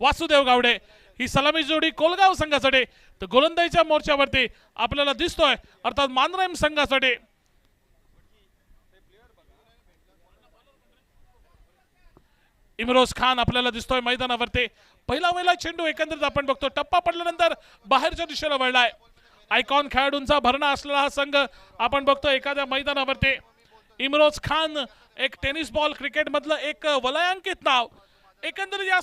वासुदेव गावडे ही सलामी जोडी कोलगाव संघासाठी तर गोलंदाजीच्या मोर्चावरती आपल्याला दिसतोय अर्थात मानराम संघासाठी इमरोज खान आपल्याला दिसतोय मैदानावरती। पहिला चेंडू एकंदरीत आपण बघतो टप्पा पडल्यानंतर बाहेरच्या दिशेला वळलाय। आयकॉन खेळाडूंचा भरणा असलेला हा संघ आपण बघतो एखाद्या मैदानावरती। इमरोज खान एक टेनिस बॉल क्रिकेट मधलं एक वलयांकित नाव। एकंदरीत या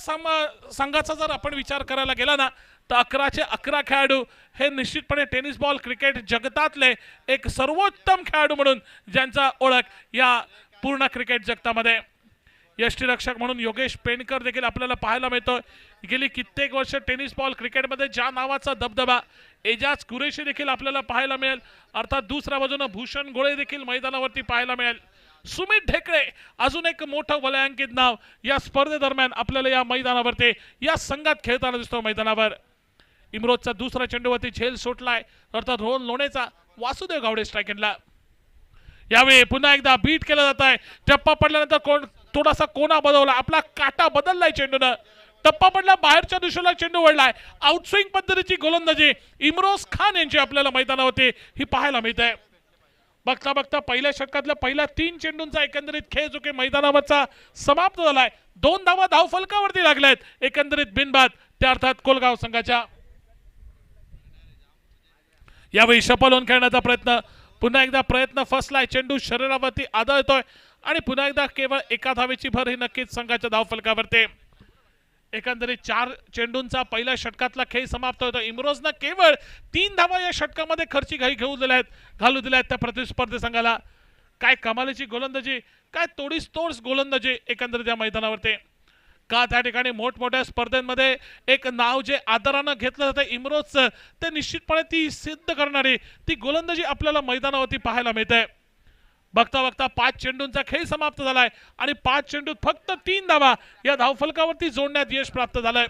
संघाचा जर आपण विचार करायला गेला ना तर 11चे 11 खेळाडू हे निश्चितपणे टेनिस बॉल क्रिकेट जगतातले एक सर्वोत्तम खेळाडू म्हणून ज्यांचा ओळख या पूर्ण क्रिकेट जगतामध्ये। यष्टीरक्षक म्हणून योगेश पेणकर देखील आपल्याला पाहायला मिळतोय। गेली कित्येक वर्ष टेनिस बॉल क्रिकेटमध्ये ज्या नावाचा दबदबा एजाज कुरेशी देखील आपल्याला पाहायला मिळेल। अर्थात दुसऱ्या बाजूने भूषण गोळे देखील मैदानावरती पाहायला मिळेल। सुमित ढेकळे अजून एक मोठं वलयांकित नाव या स्पर्धेदरम्यान आपल्याला या मैदानावरती या संघात खेळताना दिसतो। मैदानावर इमरोजचा दुसरा चेंडूवरती झेल सुटलाय अर्थात रोहन लोणेचा वासुदेव गावडे स्ट्राइक एंडला। यावेळी पुन्हा एकदा बीट केला जात आहे। टप्पा पडल्यानंतर थोडासा कोना बदलला आपला काटा बदललाय चेंडूनं। टप्पा पडला बाहेरच्या दिशेला चेंडू वळलाय। आउटस्विंग पद्धतीची गोलंदाजी इमरोज खान यांची आपल्याला मैदानावरती ही पाहायला मिळते। बघता बघता पहिल्या षटकातल्या पहिल्या 3 चेंडूंचा एकंदरीत खेळ जो की मैदानावरचा समाप्त झालाय। 2 धावा धावफलकावरती लागल्यात एकंदरीत बिनबाद त्या अर्थात कोलगाव संघाच्या। यावेळी शपलोन खेळण्याचा प्रयत्न पुन्हा एकदा प्रयत्न फसलाय। चेंडू शरीरावरती आदळतोय आणि पुन्हा एकदा केवळ एका धावेची भर ही नक्कीच संघाच्या धावफलकावरती। एकंदरीत 4 चेंडूंचा पहिल्या षटकातला खेळ समाप्त होतो। इमरोजनं केवळ 3 धावा या षटकामध्ये खर्ची घालू दिल्या त्या प्रतिस्पर्धी संघाला। काय कमालीची गोलंदाजी काय तोडीस गोलंदाजी एकंदरीत या मैदानावरती। का त्या ठिकाणी मोठमोठ्या स्पर्धेमध्ये एक नाव जे आदरानं घेतलं जातं इमरोजचं ते निश्चितपणे ती सिद्ध करणारी ती गोलंदाजी आपल्याला मैदानावरती पाहायला मिळते। बघता बघता 5 चेंडूंचा खेळ समाप्त झालाय आणि 5 चेंडूत फक्त 3 धावा या धावफलकावरती जोडण्यात यश प्राप्त झालंय।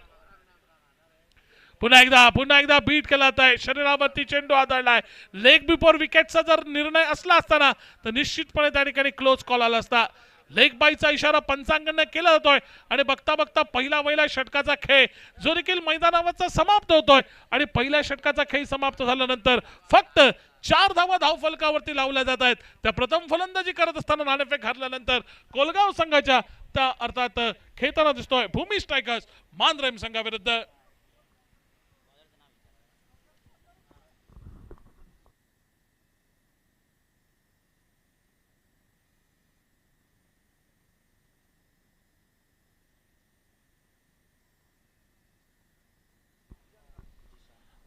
पुन्हा एकदा बीट केला जात आहे। शरीरावरती चेंडू आदळलाय। लेग बिफोर विकेटचा जर निर्णय असला असताना तर निश्चितपणे त्या ठिकाणी क्लोज कॉल आला असता। लेग बायचा इशारा पंचांगाने केला जातोय आणि बघता बघता पहिला षटकाचा खेळ जो देखील मैदानावरचा समाप्त होतोय आणि पहिल्या षटकाचा खेळ समाप्त झाल्यानंतर फक्त 4 धावा धावफलकावरती लावल्या जात आहेत। त्या प्रथम फलंदाजी करत असताना नाणेफेक हरल्यानंतर कोलगाव संघाच्या त्या अर्थात खेळताना दिसतोय भूमी स्ट्रायकर्स मानराम संघाविरुद्ध।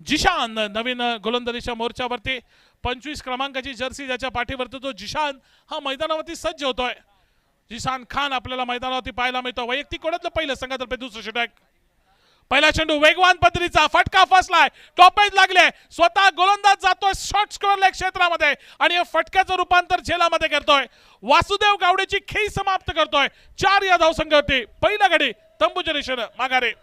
जिशान नवीन गोलंदाजीच्या मोर्चावरती 25 क्रमांकाची जर्सी ज्याच्या पाठीवरती तो जिशान हा मैदानावरती सज्ज होतोय। जिशान खान आपल्याला मैदानावरती पाहायला मिळतो। वैयक्तिक कोणातलं पहिलं संघातर्फे दुसरं षटक। पहिला चेंडू वेगवान पद्धतीचा फटका फसलाय। टॉपेज लागले स्वतः गोलंदाज जातोय शॉर्ट स्कोअर क्षेत्रामध्ये आणि या फटक्याचं रूपांतर झेलामध्ये करतोय। वासुदेव गावडेची खेळ समाप्त करतोय। 4 या धावसंघावरती पहिला गडी तंबूच्या दिशेने माघारे।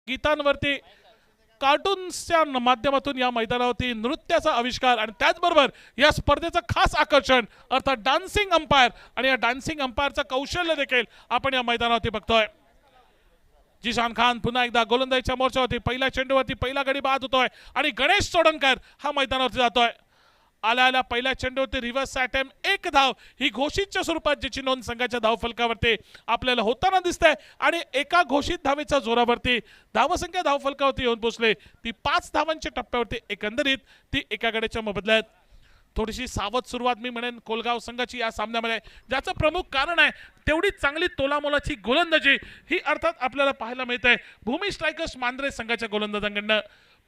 गीतांवरती कार्टून्सच्या माध्यमातून या मैदानावरती नृत्याचा आविष्कार आणि त्याचबरोबर या स्पर्धेचं खास आकर्षण अर्थात डान्सिंग अंपायर आणि या डान्सिंग अंपायरचं कौशल्य देखील आपण या मैदानावरती बघतोय। जिशान खान पुन्हा एकदा गोलंदाजीच्या मोर्चावरती पहिल्या चेंडूवरती पहिला गडी बाद होतोय आणि गणेश चोडणकर हा मैदानावरती जातोय। आल्या पहिल्या चेंडूवरती रिव्हर्स अटेम्प्ट 1 धाव ही घोषितच्या स्वरूपात ज्याची नोंद संघाच्या धावफलकावरती आपल्याला होताना दिसते आणि एका घोषित धावेच्या जोरावरती धावसंख्या धावफलकावरती येऊन पोहोचले ती 5 धावांच्या टप्प्यावरती एकंदरीत ती एका गड्याच्या मोबदल्यात थोडीशी सावध सुरुवात मी म्हणेन कोलगाव संघाची या सामन्यामध्ये, ज्याचं प्रमुख कारण आहे तेवढीच चांगली तोलामोलाची गोलंदाजी ही अर्थात आपल्याला पाहायला मिळते भूमी स्ट्रायकर्स मांद्रे संघाच्या गोलंदाजांकडनं।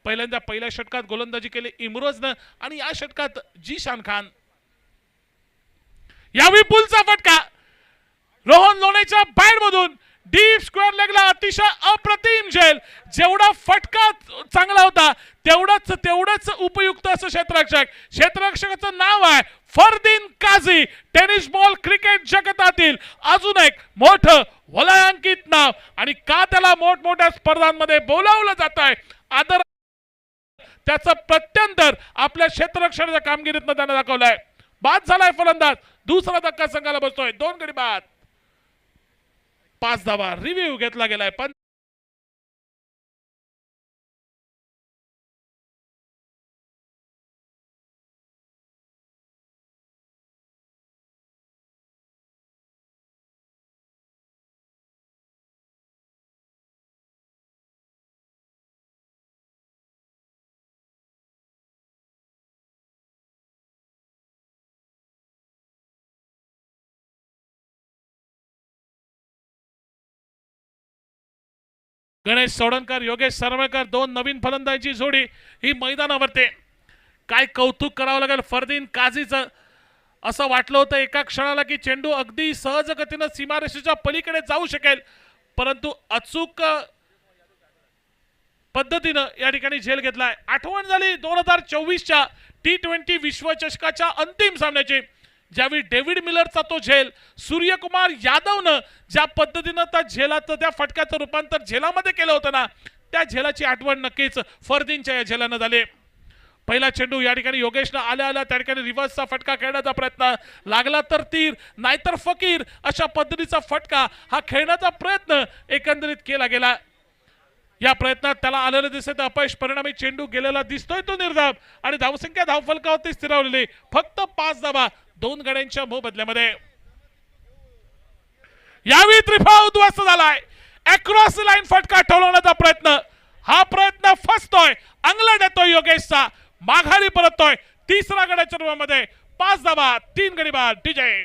पहिल्यांदा पहिल्या षटकात गोलंदाजी केली इमरोजनं आणि या षटकात जीशान खान। यावेळी पुलचा फटका रोहन लोणेच्या बॅटमधून डीप स्क्वेअर लेगला अतिशय अप्रतिम झेल। जेवढा फटका चांगला होता तेवढंच उपयुक्त असं क्षेत्ररक्षकाचं नाव आहे Fardeen Kazi. Tennis ball cricket जगतातील अजून एक मोठं वलयांकित नाव आणि का त्याला मोठमोठ्या स्पर्धांमध्ये बोलावलं जात आहे आदर त्याचं प्रत्यंतर आपल्या क्षेत्ररक्षणाच्या कामगिरीतनं त्याने दाखवलंय। बाद झालाय फलंदाज, दुसरा धक्का संघाला बसतोय, 2 गडी बाद, 5 धावा। रिव्ह्यू घेतला गेलाय पण गणेश सोडणकर योगेश सरवळकर 2 नवीन फलंदाजांची जोडी ही मैदानावरती। काय कौतुक करावं लागेल फरदीन काझीचं। असं वाटलं होतं एका क्षणाला की चेंडू अगदी सहज गतीनं सीमारेषेच्या पलीकडे जाऊ शकेल, परंतु अचूक पद्धतीनं या ठिकाणी झेल घेतलाय। आठवण झाली 2024च्या T20 विश्वचषकाच्या अंतिम सामन्याची, ज्यावेळी डेव्हिड मिलरचा तो झेल सूर्यकुमार यादवनं ज्या पद्धतीनं त्या झेलाचं त्या फटक्याचं रूपांतर झेलामध्ये केलं होतं ना, त्या झेलाची आठवण नक्कीच फरदीनच्या या झेलानं झाली। पहिला चेंडू या ठिकाणी योगेशनं आल्या त्या ठिकाणी रिव्हर्सचा फटका खेळण्याचा प्रयत्न, लागला तर तीर नाहीतर फकीर अशा पद्धतीचा फटका हा खेळण्याचा प्रयत्न एकंदरीत केला गेला। या प्रयत्नात त्याला आलेलं दिसत अपयश, परिणामी चेंडू गेलेला दिसतोय तो निर्धाव आणि धावसंख्या धावफलकावरती स्थिरावलेली फक्त 5 धावा 2 गड्यांच्या मोबदल्यामध्ये। यावेळी त्रिफळा उद्ध्वस्त झालाय, अक्रॉस लाईन फटका ठोलवण्याचा प्रयत्न, हा प्रयत्न फसतोय, अंगलट येतोय योगेशचा, माघारी परततोय, तिसरा गड्याच्या रूपामध्ये 5 धावा 3 गडी बाद। विजय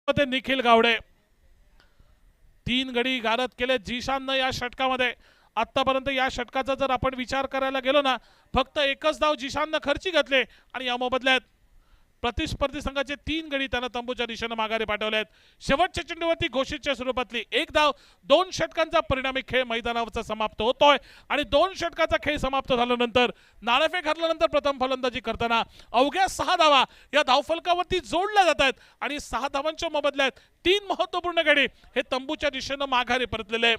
निखिल गावडे 3 गडी गारद केले जीशाननं या षटकामध्ये। आतापर्यंत या षटकाचा जर आपण विचार करायला गेलो ना, फक्त एकच धाव जीशाननं खर्ची घातले आणि या मोबदल्यात प्रतिस्पर्धी संघाचे 3 गडी त्यानं तंबूच्या दिशेने माघारी पाठवले आहेत। शेवटच्या चेंडूवरती घोषितच्या स्वरूपातली 1 धाव 2 षटकांचा परिणामी खेळ मैदानावरचा समाप्त होतोय आणि 2 षटकाचा खेळ समाप्त झाल्यानंतर नाणेफेक हरल्यानंतर प्रथम फलंदाजी करताना अवघ्या 6 धावा या धावफलकावरती जोडल्या जात आहेत आणि 6 धावांच्या मोबदल्यात 3 महत्त्वपूर्ण गडी हे तंबूच्या दिशेने माघारी परतलेले।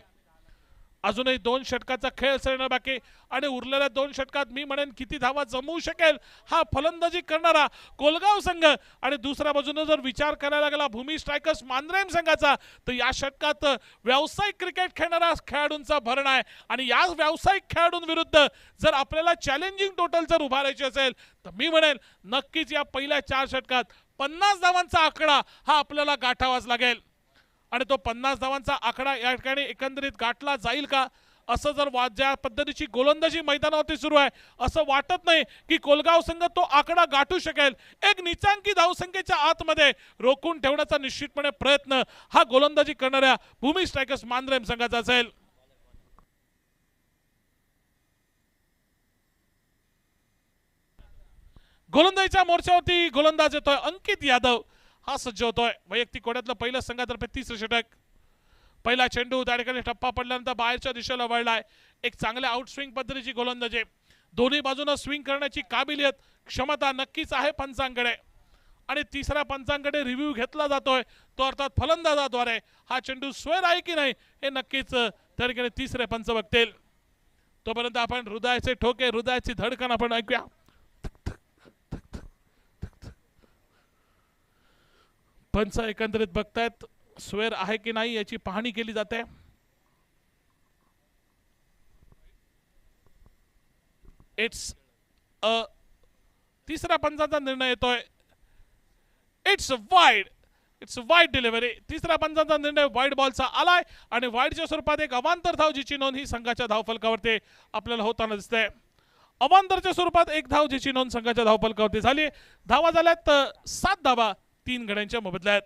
अजूनही 2 षटकाचा खेळ सरणं बाकी आणि उरलेल्या 2 षटकात मी म्हणेन किती धावा जमवू शकेल हा फलंदाजी करणारा कोलगाव संघ आणि दुसऱ्या बाजूने जर विचार करायला गेला भूमी स्ट्रायकर्स मांद्रेम संघाचा, तर या षटकात व्यावसायिक क्रिकेट खेळणारा खेळाडूंचा भरणा आहे आणि या व्यावसायिक खेळाडूंविरुद्ध जर आपल्याला चॅलेंजिंग टोटल जर उभारायची असेल तर मी म्हणेन नक्कीच या पहिल्या 4 षटकात 50 धावांचा आकडा हा आपल्याला गाठावाच लागेल आणि तो 50 धावांचा आकडा या ठिकाणी एकंदरीत गाठला जाईल का, असं जर ज्या पद्धतीची गोलंदाजी मैदानावरती सुरू आहे असं वाटत नाही की कोलगाव संघ तो आकडा गाठू शकेल। एक निचांकी धावसंख्येच्या आतमध्ये रोखून ठेवण्याचा निश्चितपणे प्रयत्न हा गोलंदाजी करणाऱ्या भूमी स्ट्रायकर्स मांद्रेम संघाचा असेल। गोलंदाजीच्या मोर्चावरती गोलंदाज येतोय अंकित यादव, हा सज्ज होतोय। वैयक्तिक कोड्यातलं पहिलं संघातर्फे 30रं षटक। पहिला चेंडू त्या ठिकाणी टप्पा पडल्यानंतर बाहेरच्या दिशेला वळलाय, एक चांगल्या आउटस्विंग पद्धतीची गोलंदाजी, दोन्ही बाजूने स्विंग करण्याची काबिलियत क्षमता नक्कीच आहे पंचांकडे। आणि तिसऱ्या पंचांकडे रिव्ह्यू घेतला जातोय, तो अर्थात फलंदाजाद्वारे हा चेंडू स्क्वेअर आहे की नाही हे नक्कीच त्या ठिकाणी तिसरे पंच बघतील. तोपर्यंत आपण हृदयाचे ठोके, हृदयाची धडकन आपण ऐकूया. पंच एकंदरीत बघतायत स्क्वेअर आहे की नाही याची पाहणी केली जाते. इट्स अ तिसऱ्या पंचाचा निर्णय येतोय. It's wide delivery. तिसऱ्या पंचाचा निर्णय वाईड बॉलचा आलाय आणि वाईडच्या स्वरूपात एक अवांतर धाव जिची नोंद ही संघाच्या धावफलकावरती आपल्याला होताना दिसते. अवांतरच्या स्वरूपात एक धाव जिची नोंद संघाच्या धावफलकावरती झाली. धावा झाल्यात 7 धावा 3 गड्यांच्या मोबदल्यात.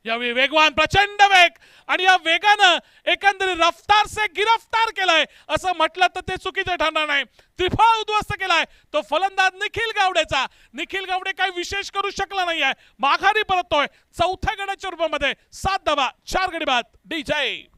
यावेळी वेगवान प्रचंड वेग आणि या वेगानं एकंदरीत रफ्तार से गिरफ्तार केलाय असं म्हटलं तर ते चुकीचं ठरणार नाही. त्रिफळ उद्ध्वस्त केलाय तो फलंदाज निखिल गावडेचा. निखिल गावडे काही विशेष करू शकला नाहीये, माघारी परततोय चौथ्या गडाच्या रूपामध्ये. 7 धावा 4 गडी बाद. DJ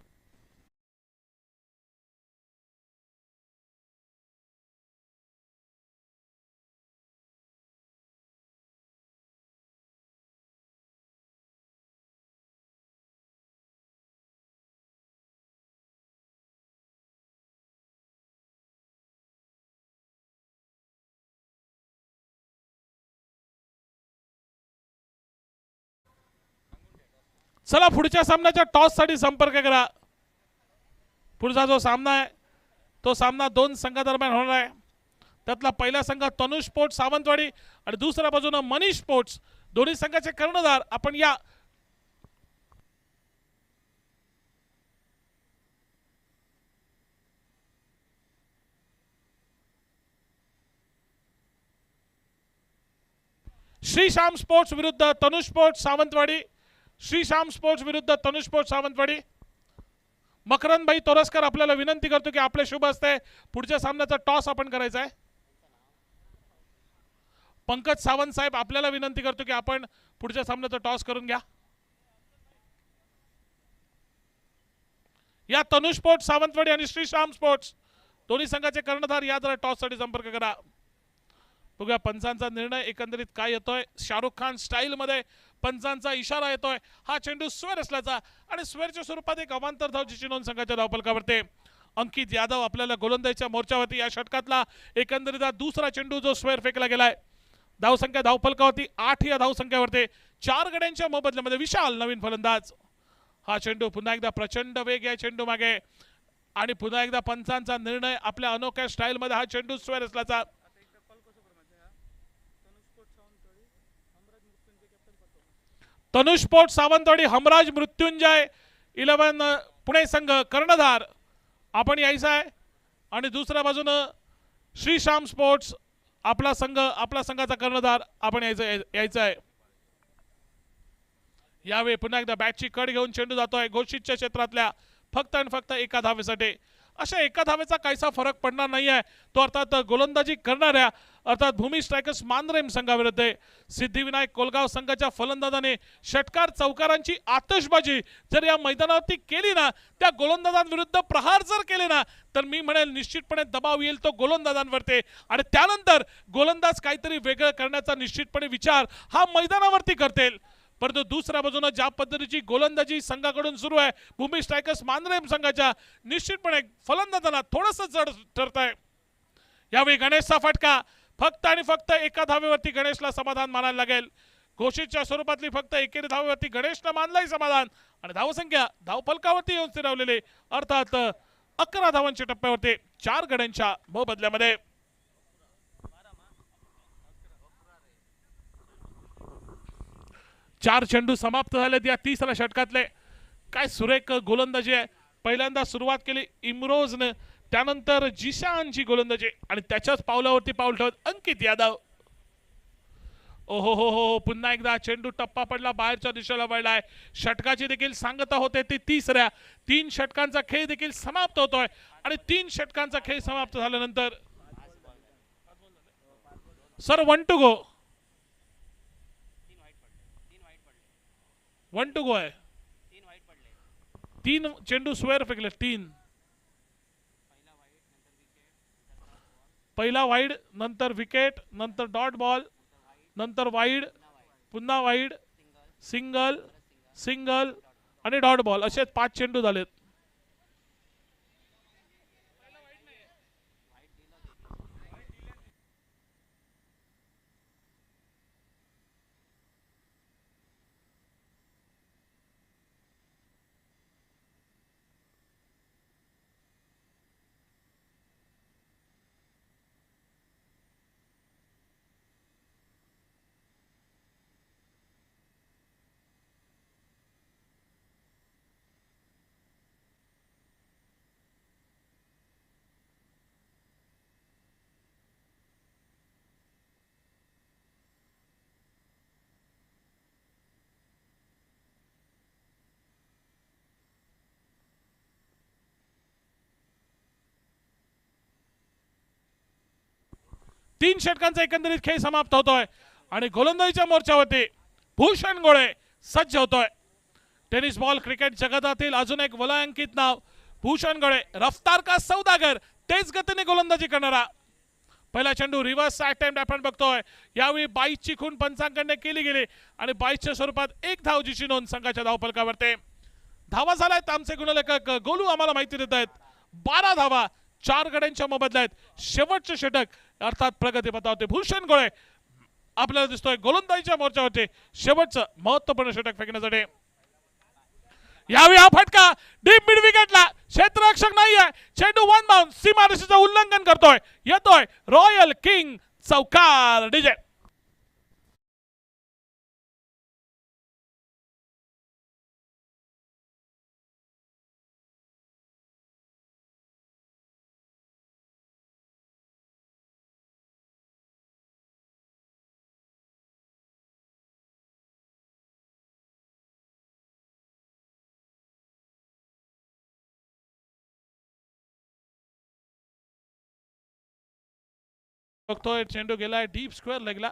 चला पुढच्या सामन्याच्या टॉस साठी संपर्क करा. पुढचा जो सामना आहे तो सामना 2 संघादरम्यान होणार आहे. त्यातला पहिला संघ तनुष स्पोर्ट्स सावंतवाडी आणि दुसऱ्या बाजूने मनीष स्पोर्ट्स. दोन्ही संघाचे कर्णधार आपण या श्रीश्याम स्पोर्ट्स विरुद्ध तनुष स्पोर्ट्स सावंतवाडी. श्रीश्याम स्पोर्ट्स विरुद्ध तनुष स्पोर्ट्स सावंतवाडी. मकरंद भाई तोरसकर आपल्याला विनंती करतो की आपले शुभ असते पुढच्या सामन्याचा टॉस आपण करायचा आहे. पंकज सावंत साहेब आपल्याला विनंती करतो की आपण पुढच्या सामन्याचा टॉस करून घ्या. या तनुष स्पोर्ट्स सावंतवाडी आणि श्रीश्याम स्पोर्ट्स दोन्ही संघाचे कर्णधार या जरा टॉस साठी संपर्क करा. बघूया पंचांचा निर्णय एकंदरीत काय येतोय. शाहरुख खान स्टाईल मध्ये पंचांचा इशारा येतोय. हा चेंडू स्क्वेअर असल्याचा आणि स्क्वेअरच्या स्वरूपात एक अवांतर धाव जिची नोंद संघाच्या धावफलकावरती. अंकित यादव आपल्याला गोलंदाजीच्या मोर्चावरती या षटकातला एकंदरीत दुसरा चेंडू जो स्क्वेअर फेकला गेलाय. धावसंख्या धावफलकावरती 8 या धावसंख्येवरती 4 गड्यांच्या मोबदल्यामध्ये विशाल नवीन फलंदाज. हा चेंडू पुन्हा एकदा प्रचंड वेग या चेंडू मागे आणि पुन्हा एकदा पंचांचा निर्णय आपल्या अनोख्या स्टाईल मध्ये हा चेंडू स्क्वेअर असल्याचा. तनुष स्पोर्ट्स सावंतवाडी हमराज मृत्युंजय 11 पुणे संघ कर्णधार आपण यायचा आहे आणि दुसऱ्या बाजूने श्रीश्याम स्पोर्ट्स आपला संघाचा कर्णधार आपण यायचं आहे. यावेळी पुन्हा एकदा बॅटची कड घेऊन चेंडू जातोय घोषितच्या क्षेत्रातल्या फक्त आणि फक्त एका धावेसाठी. अशा एका धावेचा काहीसा फरक पडणार नाहीये. तो अर्थात गोलंदाजी करणाऱ्या अर्थात भूमी स्ट्रायकर्स मानरेम संघाविरुद्ध. सिद्धिविनायक कोलगाव संघाच्या फलंदाजाने षटकार चौकारांची आतषबाजी जर या मैदानावरती केली ना, त्या गोलंदाजांविरुद्ध प्रहार जर केले ना, तर मी म्हणेल निश्चितपणे दबाव येईल तो गोलंदाजांवरती आणि त्यानंतर गोलंदाज काहीतरी वेगळं करण्याचा निश्चितपणे विचार हा मैदानावरती करतील. परंतु दुसऱ्या बाजूने ज्या पद्धतीची गोलंदाजी संघाकडून सुरू आहे भूमी स्ट्रायकर्स मानरेम संघाच्या, निश्चितपणे फलंदाजांना थोडंसं जड ठरत आहे. यावेळी गणेशचा फटका फक्त आणि फक्त एका धावेवरती गणेशला समाधान मानायला लागेल. घोषितच्या स्वरूपातली फक्त एकेरी धावेवरती गणेशला मानलाय समाधान आणि धावसंख्या धावफलकावरती येऊन स्थिरावलेली अर्थात 11 धावांच्या टप्प्यावरती 4 गड्यांच्या मोबदल्यामध्ये. चार चेंडू समाप्त झालेत या तिसऱ्या षटकातले. काय सुरेख गोलंदाजी आहे. पहिल्यांदा सुरुवात केली इमरोजने, त्यानंतर जिशानची गोलंदाजी आणि त्याच्याच पावलावरती पाऊल ठेवत अंकित यादव. ओहो हो हो पुन्हा एकदा चेंडू टप्पा पडला, बाहेरच्या दिशेला वळलाय. षटकाची देखील सांगता होते ती तिसऱ्या. 3 षटकांचा खेळ देखील समाप्त होतोय आणि 3 षटकांचा खेळ समाप्त झाल्यानंतर sir 1 to go. 1 to go आहे. 3 चेंडू स्क्वेअर फेकले. 3 पहिला वाईड नंतर विकेट नंतर डॉट बॉल नंतर वाईड, पुन्हा वाईड, सिंगल, सिंगल आणि डॉट बॉल असे 5 चेंडू झालेत. तीन षटकांचा एकंदरीत खेळ समाप्त होतोय आणि गोलंदाजीच्या मोर्चावरती भूषण गोळे सज्ज होतोय. टेनिस बॉल क्रिकेट जगतातील अजून एक वलयांकित नाव भूषण गोळे. रफ्तार का सौदागर, तेज गतीने गोलंदाजी करणारा. पहिला चेंडू रिव्हर्स अटेम्प्ट आपण बघतोय. यावेळी 22ची खूण पंचांकडे केली गेली आणि 22च्या स्वरूपात 1 धावची नोंद संघाच्या धावफलकावरती. धावा झाल्यात. आमचे गुणलेखक गोलू आम्हाला माहिती देत आहेत. 12 धावा 4 गड्यांच्या मोबदल्यात. शेवटचे षटक अर्थात प्रगतीपथावरती भूषण गोळे आपल्याला दिसतोय गोलंदाजीच्या मोर्चावरती शेवटचं महत्त्वपूर्ण षटक फेकण्यासाठी. यावेळी हा फटका डीप मिड विकेटला. क्षेत्ररक्षक नाहीये. चेंडू वन बाउंड सीमारेषेचं उल्लंघन करतोय. येतोय रॉयल किंग चौकार. डीजे बघतोय. चेंडू गेलाय डीप स्क्वेअर लेगला.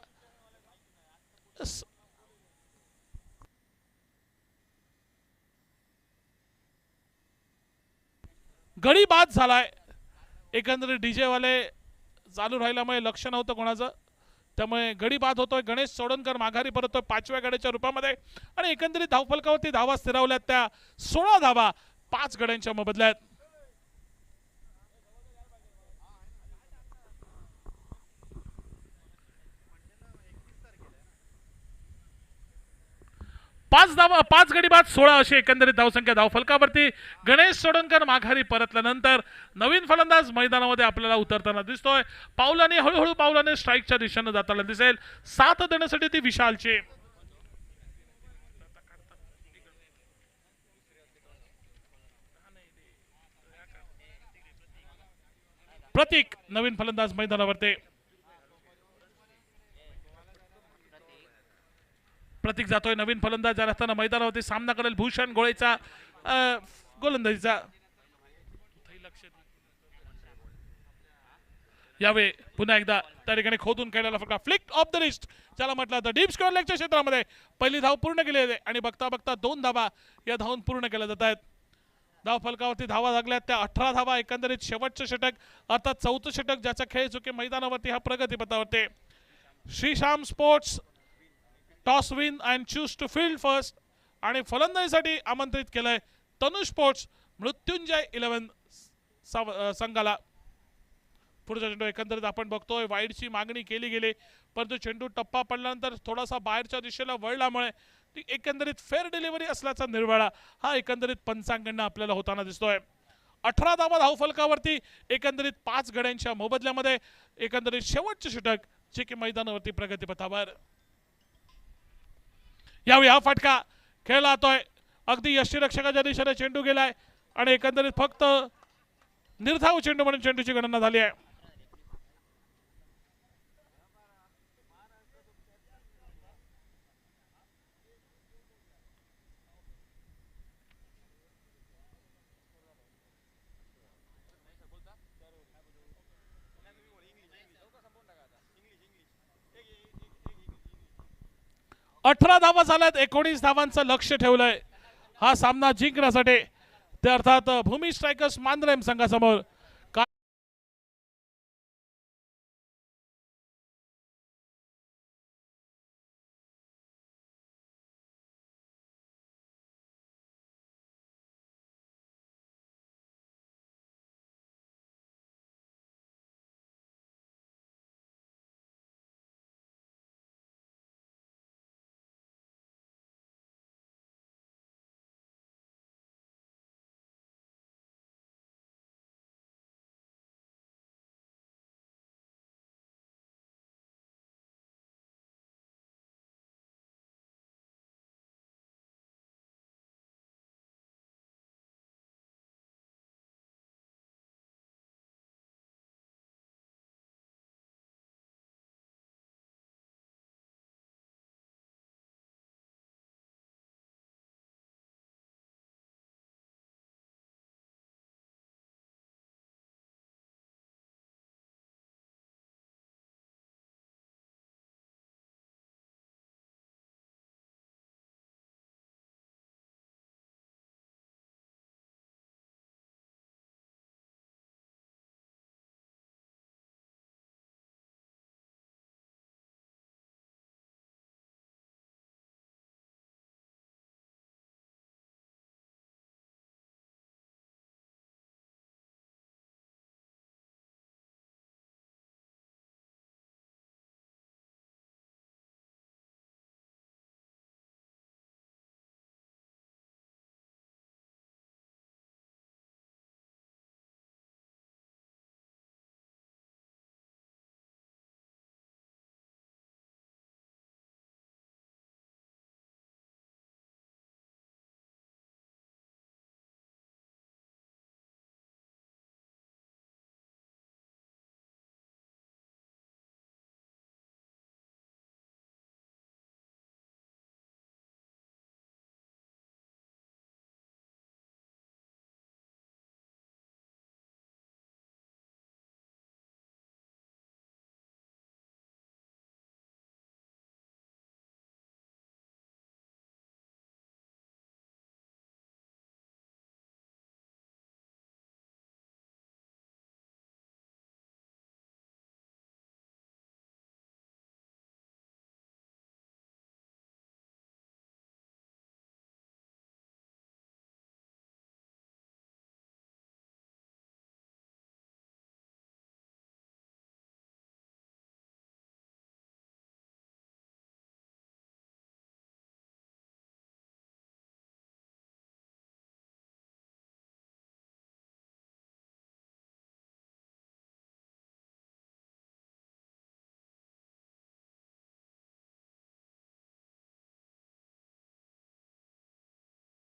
गडी बाद झालाय. एकंदरीत डीजे वाले चालू राहिल्यामुळे लक्ष नव्हतं कोणाचं, त्यामुळे गडी बाद होतोय. गणेश सोडणकर माघारी परततोय 5व्या गड्याच्या रूपामध्ये आणि एकंदरीत धावफलकावरती धावा स्थिरावल्यात त्या 16 धावा 5 गड्यांच्या मोबदल्यात. 5 गडी बाद 16 अशी एकंदरीत धावसंख्या धावफलकावरती. गणेश सोडणकर माघारी परतल्यानंतर नवीन फलंदाज मैदानामध्ये आपल्याला उतरताना दिसतोय. पावलाने हळूहळू पावलाने स्ट्राईकच्या दिशेने जाताना दिसेल. साथ देण्यासाठी ती विशालची. प्रतीक नवीन फलंदाज मैदानावरती. प्रतीक जातोय नवीन फलंदाज ज्या असताना मैदानावरती सामना करेल भूषण गोळेचा गोलंदाजीचा. यावेळी पुन्हा एकदा त्या ठिकाणी खोदून केलेला फटका फ्लिक ऑफ द रिस्ट ज्याला म्हटलं जातं. डीप स्क्वेअर लेगच्या क्षेत्रामध्ये पहिली धाव पूर्ण केली आहे आणि बघता बघता 2 धावा या धावून पूर्ण केल्या जात आहेत. धाव फलकावरती धावा लागल्यात त्या 18 धावा. एकंदरीत शेवटचं षटक अर्थात 4थं षटक ज्याचा खेळ चुके मैदानावरती हा प्रगतीपथावरती. Shri Shyam sports toss win and choose to field first आणि फलंदाजीसाठी आमंत्रित केलंय तनु स्पोर्ट्स मृत्युंजय 11 संघाला. पुढचा चेंडू एकंदरीत आपण बघतोय वाईडची मागणी केली गेली परंतु चेंडू टप्पा पडल्यानंतर थोडासा बाहेरच्या दिशेला वळल्यामुळे ती एकंदरीत फेअर डिलिव्हरी असल्याचा निर्वाळा हा एकंदरीत पंचांकडनं आपल्याला होताना दिसतोय. 18 धावा धावफलकावरती एकंदरीत 5 गड्यांच्या मोबदल्यामध्ये एकंदरीत शेवटचे षटक जे की मैदानावरती प्रगतीपथावर. यावेळी हा फटका खेळला जातोय. अगदी यष्टीरक्षकाच्या दिशेने चेंडू गेलाय आणि एकंदरीत फक्त निर्धाव चेंडू म्हणून चेंडूची गणना झाली आहे. अठरा धावा झाल्यात. 19 धावांचं लक्ष ठेवलंय हा सामना जिंकण्यासाठी ते अर्थात भूमी स्ट्रायकर्स मांद्रेम संघासमोर.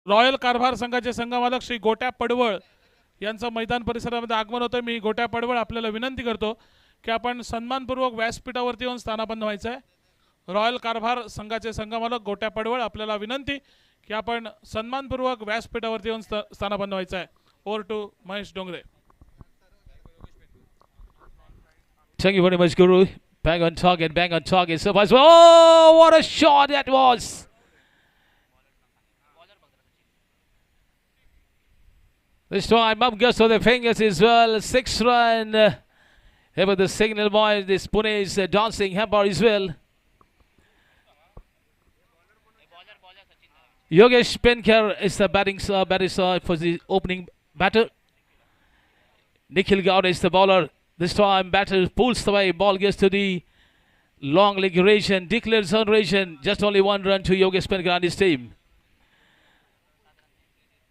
रॉयल कारभार संघाचे संघमालक श्री गोट्या पडवळ यांचं मैदान परिसरामध्ये आगमन होतं. मी गोट्या पडवळ आपल्याला विनंती करतो की आपण सन्मानपूर्वक व्यासपीठावरती येऊन स्थानापन्न व्हायचं आहे. रॉयल कारभार संघाचे संघमालक गोट्या पडवळ आपल्याला विनंती की आपण सन्मानपूर्वक व्यासपीठावरती येऊन स्थानापन्न व्हायचं आहे. Over to Mahesh Dongre. Thank you very much, Guru. Bang on target, bang on target. So, oh, what a shot that was! This time up goes to the fingers as well. 6 run. Here with the signal boy, this Pune is dancing hamper as well. Yogesh Penkar is the batting side for the opening batter. Nikhil Gowda is the bowler. This time batter pulls away. Ball gets to the long leg ration. Declares on ration. Just only 1 run to Yogesh Penkar and his team.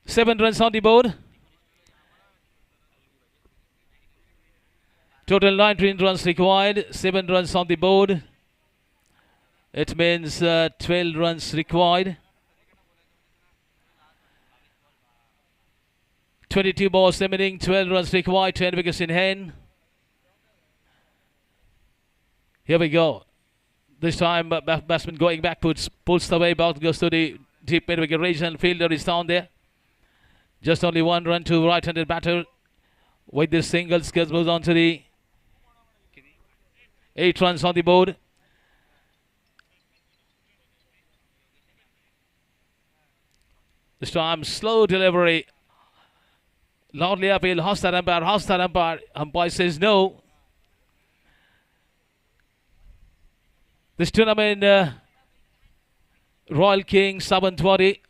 7 runs on the board. Total 19 runs required. 7 runs on the board. It means 12 runs required. 22 balls remaining. 12 runs required. 10 wickets in hand. Here we go. This time batsman going backwards, pulls the way, ball goes to the deep mid wicket region. Fielder is down there. Just only 1 run to right-handed batter. With this single, Skills moves on to the 8 runs on the board. This time slow delivery. Loudly appeal. How's that umpire? How's that umpire? Umpire says no. This tournament, Royal King Sabantwadi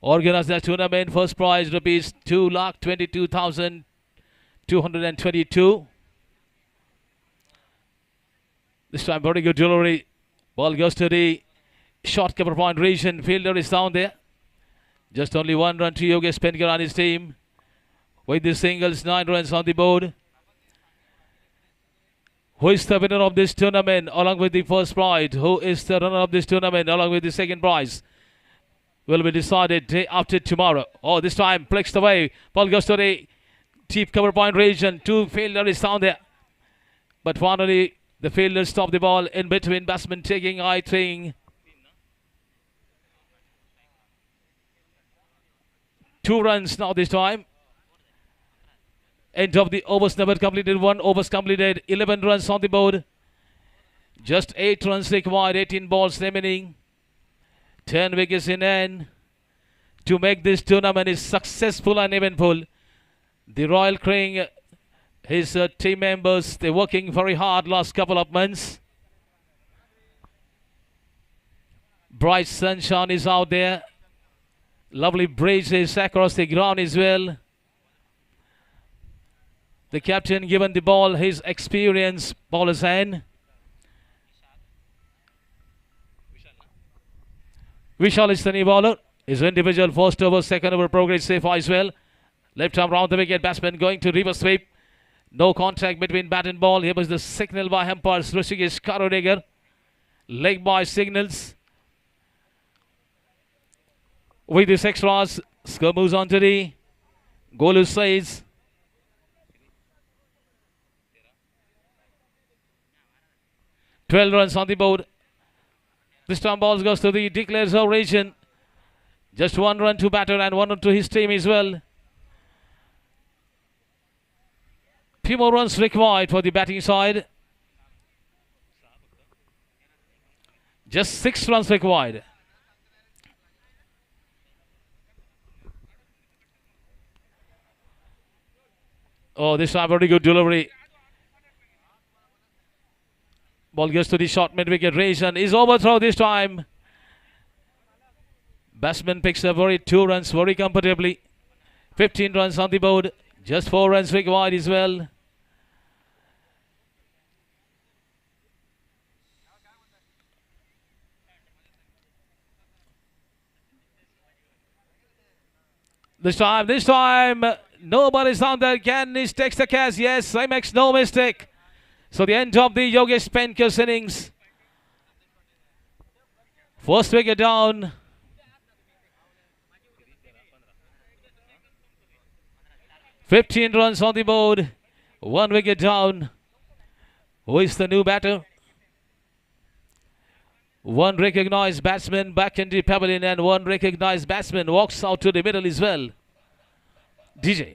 organized that tournament. First prize rupees 2,22,222. This time very good delivery. Ball goes to the short cover point region. Fielder is down there. Just only 1 run to Yogesh Penkar and his team. With the singles, 9 runs on the board. Who is the winner of this tournament along with the first prize? Who is the runner of this tournament along with the second prize? Will be decided day after tomorrow. Oh, this time flexed away. Ball goes to the deep cover point region. 2 fielder is down there. But finally, the fielder stopped the ball in between. Batsman taking, I think, 2 runs now this time. End of the overs never completed. 1 overs completed. 11 runs on the board. Just 8 runs required. 18 balls remaining. 10 wickets in hand. To make this tournament is successful and eventful. The Royal King, his team members, they're working very hard last couple of months. Bright sunshine is out there. Lovely breezes across the ground as well. The captain given the ball, his experienced bowler's hand. Vishal is the new bowler. His individual first over, second over progress safe as well. Left arm round the wicket, batsman going to reverse sweep. No contact between bat and ball. Here was the signal by umpires Rishikesh Karunegar. Leg by signals. With this extras, score moves on to the Golu says. "12 runs on the board. This time ball goes to the declares of region. Just 1 run to batter and 1 run to his team as well. Few more runs required for the batting side. Just 6 runs required. Oh, this time very good delivery. Ball goes to the short mid-wicket region. Is overthrow this time. Batsman picks up 2 runs very comfortably. 15 runs on the board. Just 4 runs required as well. This time, nobody's on there. Can he takes the catch? Yes, he makes no mistake. So the end of the Yogesh Penkar's innings. First wicket down. 15 runs on the board. 1 wicket down. Who is the new batter? One recognized batsman back in the pavilion and one recognized batsman walks out to the middle as well. DJ.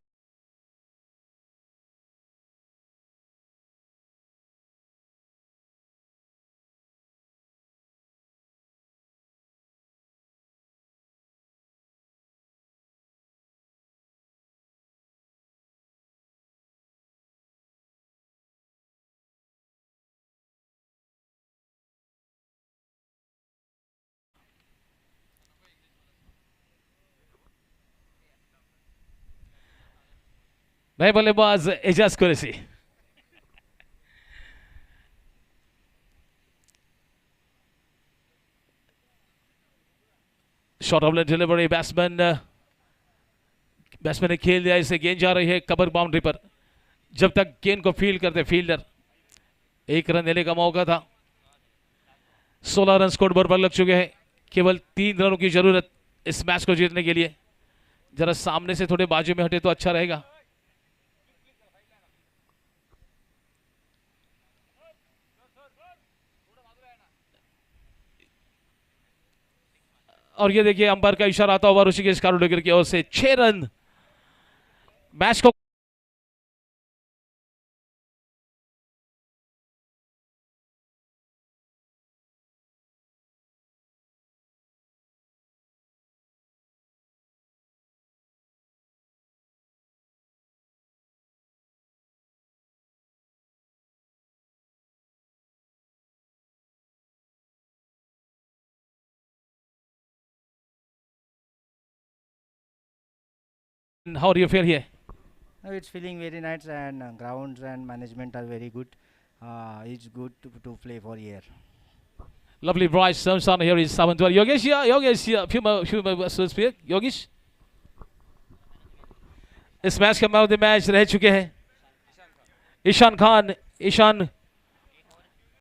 नए बल्लेबाज Ejaz Qureshi. Short of delivery. Batsman ने खेल दिया. इसे गेंद जा रही है cover boundary पर. जब तक गेंद को फील्ड करते फील्डर, एक रन देने का मौका था. 16 रन स्कोर बोर्ड पर लग चुके हैं. केवल 3 रनों की जरूरत इस मैच को जीतने के लिए. जरा सामने से थोड़े बाजू में हटे तो अच्छा रहेगा. और ये देखिए अंपायर का इशारा आता हुआ ऋषिकेश कारोडकर की ओर से 6 रन मैच को. How do you feel here? No, it's feeling very nice and grounds and management are very good. It's good to play for here. Lovely bright sunshine here in 712. Yogesh here. Yogesh here. Few words to speak. Yogesh. Is match K match रह चुके हैं ईशान खान. ईशान